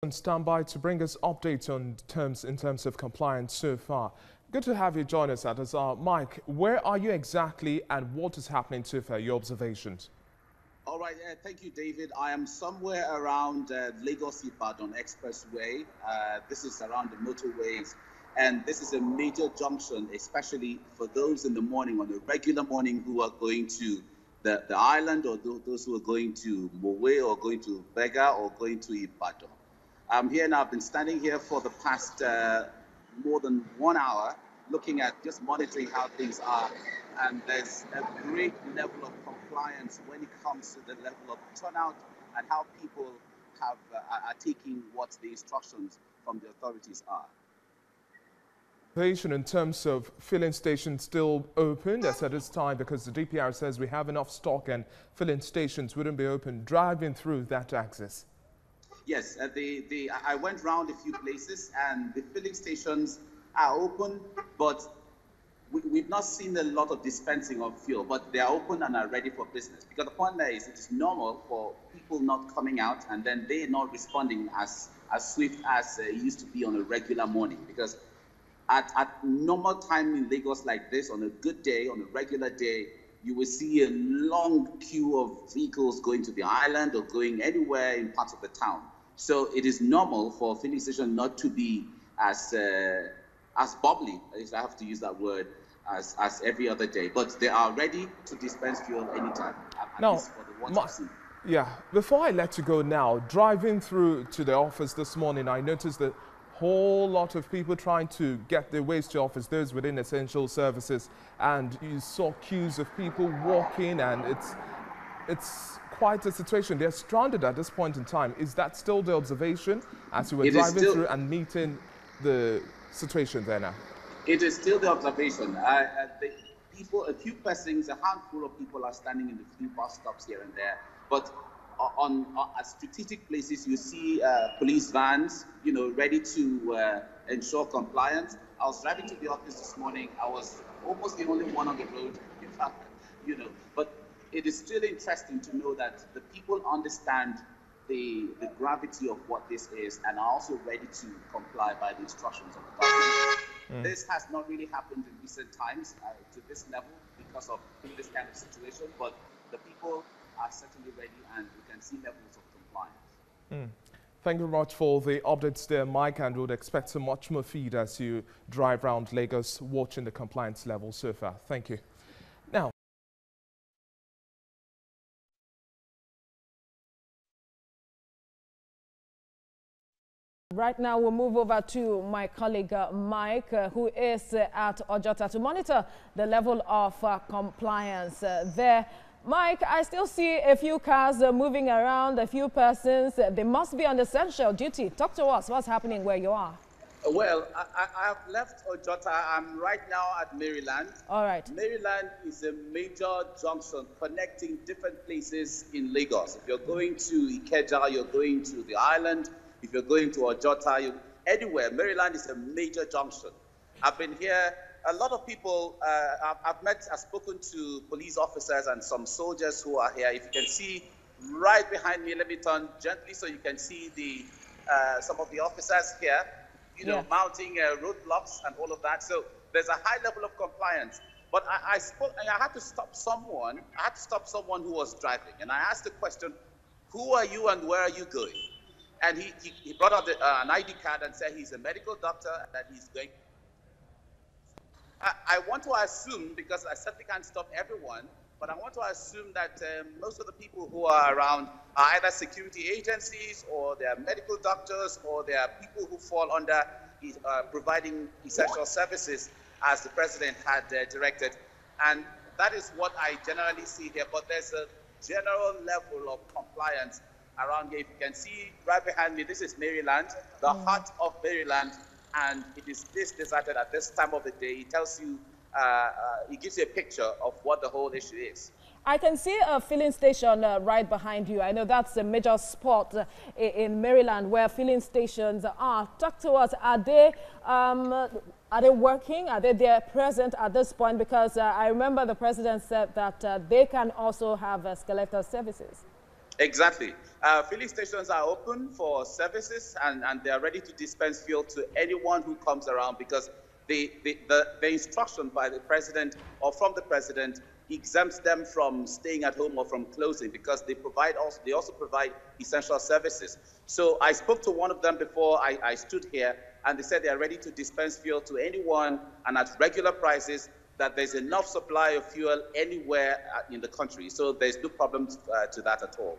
On standby to bring us updates on in terms of compliance so far. Good to have you join us at us. Mike, where are you exactly and what is happening so far? Your observations. All right, thank you, David. I am somewhere around Lagos-Ibadan Expressway. This is around the motorways, and this is a major junction, especially for those in the morning, on a regular morning, who are going to the island, or those who are going to Mowe, or going to Bega, or going to Ibadan. I'm here now. I've been standing here for the past more than 1 hour, looking at just monitoring how things are. And there's a great level of compliance when it comes to the level of turnout and how people are taking what the instructions from the authorities are. In terms of filling stations still open as at this time, because the DPR says we have enough stock and filling stations wouldn't be open, driving through that access. Yes, I went around a few places and the filling stations are open, but we've not seen a lot of dispensing of fuel, but they are open and are ready for business. Because the point there is, it is normal for people not coming out and then they're not responding as swift as it used to be on a regular morning. Because at normal time in Lagos like this, on a good day, on a regular day, you will see a long queue of vehicles going to the island or going anywhere in parts of the town. So it is normal for a filling station not to be as bubbly, if I have to use that word, as every other day. But they are ready to dispense fuel anytime. Now, before I let you go now, driving through to the office this morning, I noticed that whole lot of people trying to get their ways to office, those within essential services, and you saw queues of people walking, and it's quite a situation. They're stranded at this point in time. Is that still the observation as you were driving through and meeting the situation there now? It is still the observation. A few persons, a handful of people are standing in a few bus stops here and there, but on strategic places, you see police vans, ready to ensure compliance. I was driving to the office this morning. I was almost the only one on the road, in fact, but it is still interesting to know that the people understand the gravity of what this is and are also ready to comply by the instructions of the government. This has not really happened in recent times to this level because of this kind of situation, but the people are certainly ready and we can see levels of compliance. Thank you very much for the updates there, Mike, and we would expect so much more feed as you drive around Lagos watching the compliance level so far. Thank you. Now, right now, we'll move over to my colleague Mike, who is at Ojota to monitor the level of compliance there. Mike, I still see a few cars moving around, a few persons. They must be on essential duty. Talk to us. What's happening where you are? Well, I have left Ojota. I'm right now at Maryland. All right. Maryland is a major junction connecting different places in Lagos. If you're going to Ikeja, you're going to the island. If you're going to Ojota, anywhere, Maryland is a major junction. I've been here. A lot of people, I've spoken to police officers and some soldiers who are here. If you can see right behind me, let me turn gently so you can see some of the officers here, mounting roadblocks and all of that. So there's a high level of compliance. But I had to stop someone. I had to stop someone who was driving. And I asked the question, who are you and where are you going? And he brought out an ID card and said he's a medical doctor and that he's going. I want to assume, because I certainly can't stop everyone, but I want to assume that most of the people who are around are either security agencies or they are medical doctors or they are people who fall under providing essential services as the president had directed. And that is what I generally see here. But there's a general level of compliance around here. If you can see right behind me, this is Maryland, the heart of Maryland. And it is this deserted at this time of the day. It tells you, it gives you a picture of what the whole issue is. I can see a filling station right behind you. I know that's a major spot in Maryland where filling stations are. Talk to us. Are they working? Are they there present at this point? Because I remember the president said that they can also have skeletal services. Exactly. Filling stations are open for services, and they are ready to dispense fuel to anyone who comes around, because the instruction by the president or from the president exempts them from staying at home or from closing, because they also provide essential services. So I spoke to one of them before I stood here, and they said they are ready to dispense fuel to anyone and at regular prices, that there's enough supply of fuel anywhere in the country. So there's no problem to that at all.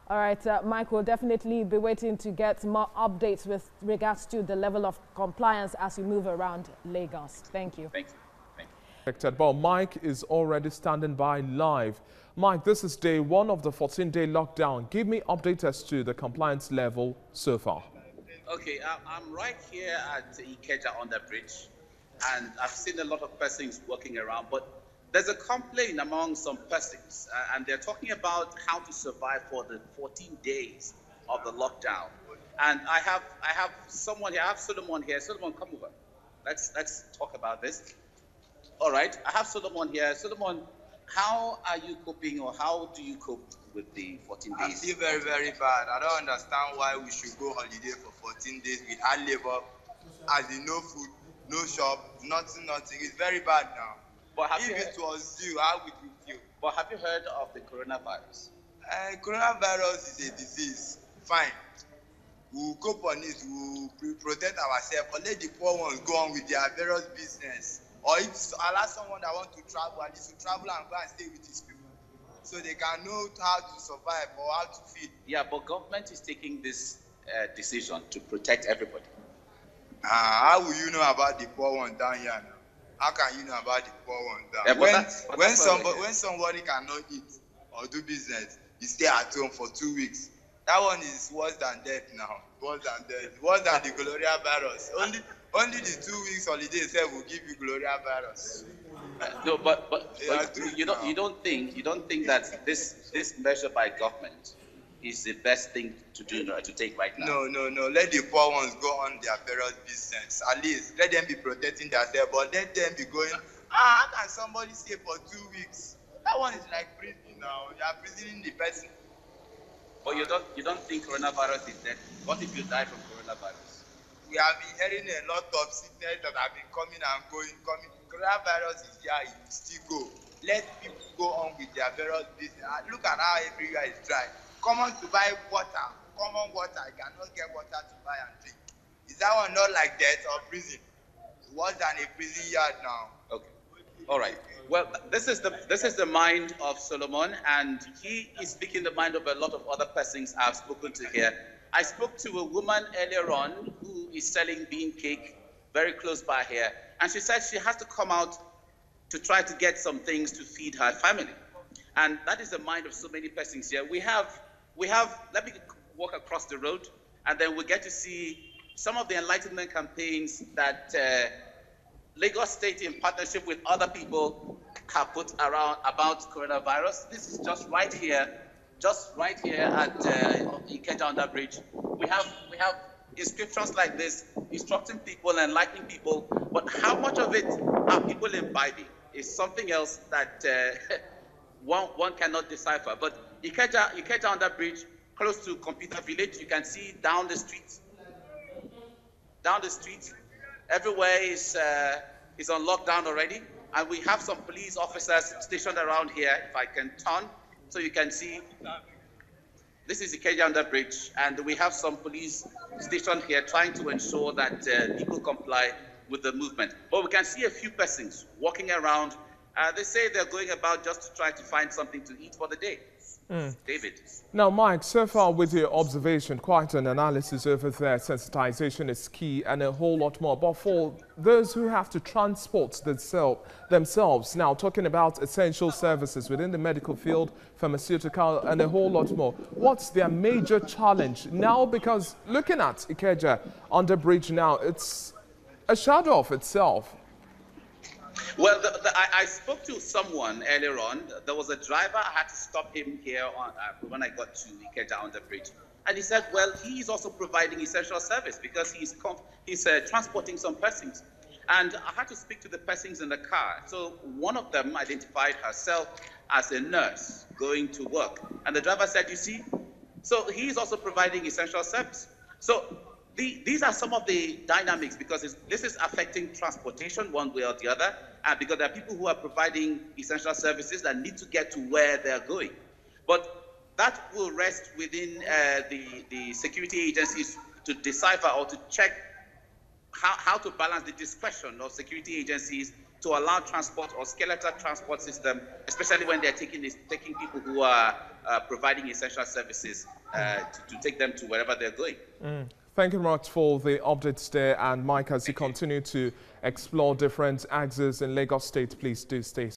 All right, Mike, we'll definitely be waiting to get more updates with regards to the level of compliance as we move around Lagos. Thank you. Thank you. Well, Mike is already standing by live. Mike, this is day one of the 14-day lockdown. Give me updates as to the compliance level so far. Okay, I'm right here at Ikeja on the bridge, and I've seen a lot of persons walking around, but there's a complaint among some persons, and they're talking about how to survive for the 14 days of the lockdown. And I have someone here. I have Solomon here. Solomon, come over. Let's talk about this. All right, I have Solomon here. Solomon, how are you coping, or how do you cope with the 14 days? I feel very, very bad. I don't understand why we should go holiday for 14 days with hard labor, as in no food, no shop, nothing. It's very bad now. But if it was you, how would you feel? But have you heard of the coronavirus? Coronavirus is a disease. Fine. We'll cope on it. We'll protect ourselves. But let the poor ones go on with their various business. Or if allow someone that wants to travel, at least to travel and go and stay with his people, so they can know how to survive or how to feed. Yeah, but government is taking this decision to protect everybody. How will you know about the poor one down here now? How can you know about the poor one down? Yeah, when somebody cannot eat or do business, you stay at home for 2 weeks. That one is worse than death now. Worse than death. Worse than the Gloria virus. Only the 2 weeks holiday itself will give you Gloria virus. No, but you don't think that this measure by government is the best thing to do, to take right now? No. Let the poor ones go on their various business. At least let them be protecting themselves, but let them be going. How can somebody stay for 2 weeks? That one is like prison now. You are prisoning the person. But you don't think coronavirus is dead? What if you die from coronavirus? We have been hearing a lot of sickness that have been coming and going. Coronavirus is here, it will still go. Let people go on with their various business. Look at how everywhere is dry. Come on to buy water, common water. You cannot get water to buy and drink. Is that one not like death or prison? It's worse than a prison yard now. Okay. All right. Well, this is the mind of Solomon, and he is speaking the mind of a lot of other persons I've spoken to here. I spoke to a woman earlier on who is selling bean cake very close by here, and she said she has to come out to try to get some things to feed her family. And that is the mind of so many persons here. We have, let me walk across the road, and then we get to see some of the enlightenment campaigns that Lagos State, in partnership with other people, have put around about coronavirus. This is just right here at Ikeja on that bridge. We have inscriptions like this, instructing people and enlightening people, but how much of it are people imbibing is something else that one cannot decipher. But Ikeja on that bridge, close to Computer Village, you can see down the street, everywhere is on lockdown already, and we have some police officers stationed around here. If I can turn, so you can see, this is Ikeja on that bridge, and we have some police stationed here trying to ensure that people comply with the movement. But we can see a few persons walking around. They say they're going about just to try to find something to eat for the day. David. Now, Mike, so far with your observation, quite an analysis over there. Sensitization is key and a whole lot more. But for those who have to transport themselves, now talking about essential services within the medical field, pharmaceutical, and a whole lot more, what's their major challenge now? Because looking at Ikeja under bridge now, it's a shadow of itself. Well, I spoke to someone earlier on. There was a driver. I had to stop him here when I got to Ikeja on the bridge. And he said, well, he's also providing essential service because he's transporting some persons. And I had to speak to the persons in the car. So one of them identified herself as a nurse going to work. And the driver said, you see, so he's also providing essential service. So these are some of the dynamics, because this is affecting transportation one way or the other, and because there are people who are providing essential services that need to get to where they're going. But that will rest within the security agencies to decipher or to check how to balance the discretion of security agencies to allow transport or skeletal transport system, especially when they're taking people who are providing essential services to take them to wherever they're going. Thank you very much for the updates there. And Mike, as you continue to explore different axes in Lagos State, please do stay